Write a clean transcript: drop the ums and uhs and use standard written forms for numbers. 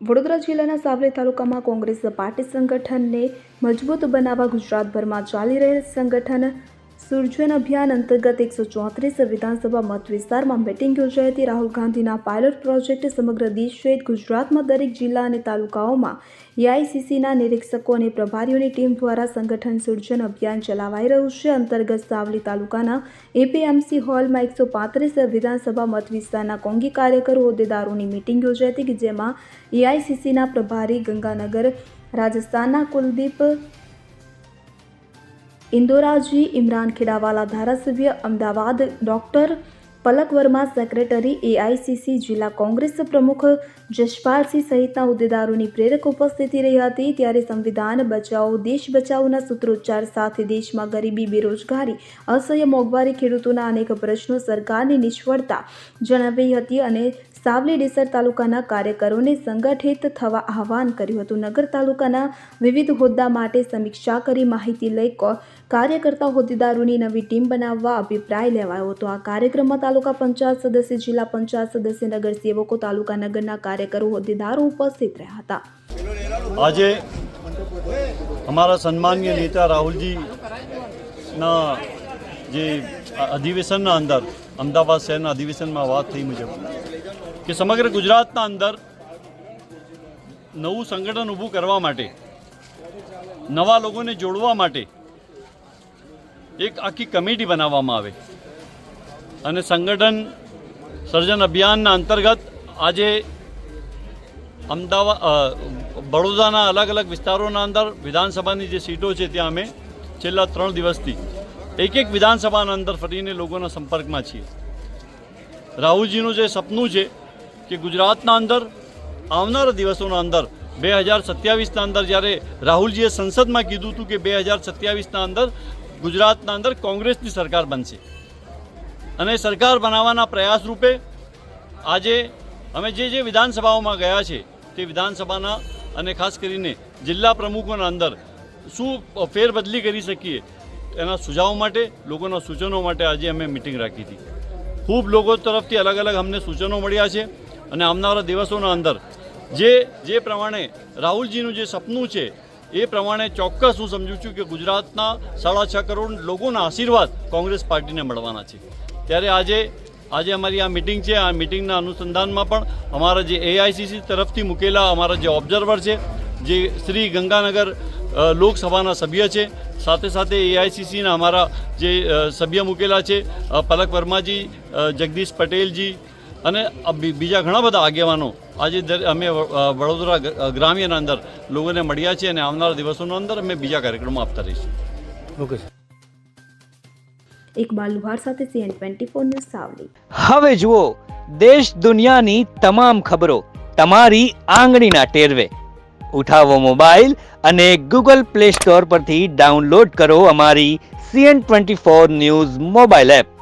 વડોદરા જિલ્લાના સાવલી તાલુકામાં કોંગ્રેસ પાર્ટી સંગઠનને મજબૂત બનાવવા ગુજરાતભરમાં ચાલી રહેલ સંગઠન સૃજન અભિયાન અંતર્ગત 134 વિધાનસભા મત વિસ્તારમાં મિટિંગ યોજાઈ હતી। રાહુલ ગાંધીના પાયલોટ પ્રોજેક્ટ સમગ્ર દેશ સહિત ગુજરાતમાં દરેક જિલ્લા અને તાલુકાઓમાં એઆઈસીસીના નિરીક્ષકો અને પ્રભારીઓની ટીમ દ્વારા સંગઠન સૃજન અભિયાન ચલાવાઈ રહ્યું છે। અંતર્ગત સાવલી તાલુકાના એપીએમસી હોલમાં 135 વિધાનસભા મત વિસ્તારના કોંગી કાર્યકરો હોદ્દેદારોની મિટિંગ યોજાઈ હતી, જેમાં એઆઈસીસીના પ્રભારી ગંગાનગર રાજસ્થાનના કુલદીપ इंदोराजी, इमरान खेड़ावाला धारासभ्य अमदावाद डॉक्टर पलक वर्मा सेक्रेटरी एआईसीसी जिला कांग्रेस प्रमुख जशपाल सिंह सहितना होद्देदारों प्रेरक उपस्थिति रही थी। त्यारे संविधान बचाओ देश बचाओना सूत्रोच्चार साथ देश में गरीबी, बेरोजगारी, असह्य मोंघवारी, खेडूतोना अनेक प्रश्नों सरकारनी निष्फळता जणावी हती अने सावली डेसर तालुकाना कार्यकरोने संगठित थवा आह्वान कर्युं हतुं। नगर तालुकाना विविध होद्दा माटे समीक्षा करी माहिती लई कार्यकर्ता होद्देदारोनी नवी टीम बनाववा अभिप्राय लेवायो हतो। आ कार्यक्रममां तालुका पंचायत सदस्य, जिला पंचायत सदस्य, नगर सेवको, तालुका नगरना कार्यकरो होद्देदारो उपस्थित रह्या हता। आजे हमारा सम्मानीय नेता राहुल जी ना जे अधिवेशन अंदर अमदावाद शहर अधिवेशन में बात थी मुझे कि समग्र गुजरात अंदर नवुं संगठन ऊभुं करवा माटे, नवा लोगों ने जोड़वा माटे एक आखी कमिटी बनाववामां आवे अने संगठन सर्जन अभियान अंतर्गत आजे अमदावाद बड़ोदाना अलग अलग विस्तारों अंदर विधानसभा की सीटों है त्या अमे छेल्ला 3 दिवसथी एक विधानसभा अंदर फरीने लोगों संपर्क में छीए। राहुलजीनु जे सपनु है कि गुजरात अंदर आवनारा दिवसों अंदर 2027 अंदर जयरे राहुलजीए संसद में कीधुं हतुं कि 2027 अंदर गुजरात अंदर कांग्रेस की सरकार बनशे अने सरकार बनावाना प्रयास रूपे आजे अमे जे विधानसभाओं में गया है ते विधानसभाना अने खास करीने जिल्ला प्रमुखों अंदर शू फेरबदली करी सकीए एना सुझाव माटे, लोगों सूचनों माटे आज अमे मीटिंग राखी थी। खूब लोगों तरफथी अलग अलग हमने सूचनों मळ्या छे अने आवनारा दिवसों अंदर जे प्रमाणे राहुलजीनु जे सपनु है ए प्रमाणे चौक्कस हूँ समझूँ छूँ कि गुजरातना 6.5 करोड़ लोगों आशीर्वाद कांग्रेस पार्टी ने मळवाना छे। त्यारे आज अमारी आ मीटिंग है। आ मीटिंग अनुसंधान में पण अमारा जे एआईसीसी तरफथी मुकेला अमारा जे ऑब्जर्वर है, जे श्री गंगानगर लोकसभा सभ्य है, साथे साथे एआईसीसी अमारा जे सभ्य मुकेला है पलक वर्मा जी, जगदीश पटेल जी अने बीजा घणा बधा आगेवानो आज अमे वडोदरा ग्राम्य अंदर लोगों ने मळ्या छे अने आवनारा दिवसों अंदर अमे बीजा कार्यक्रमों आपता रहीशुं। ओके। इकबाल लुहार साथे CN24 न्यूज़ सावली। हवे जुओ देश दुनियानी तमाम खबरों तमारी आंगळीना टेरवे। उठावो मोबाइल अने गूगल प्ले स्टोर परथी डाउनलॉड करो अमारी CN24 न्यूज़ मोबाइल एप।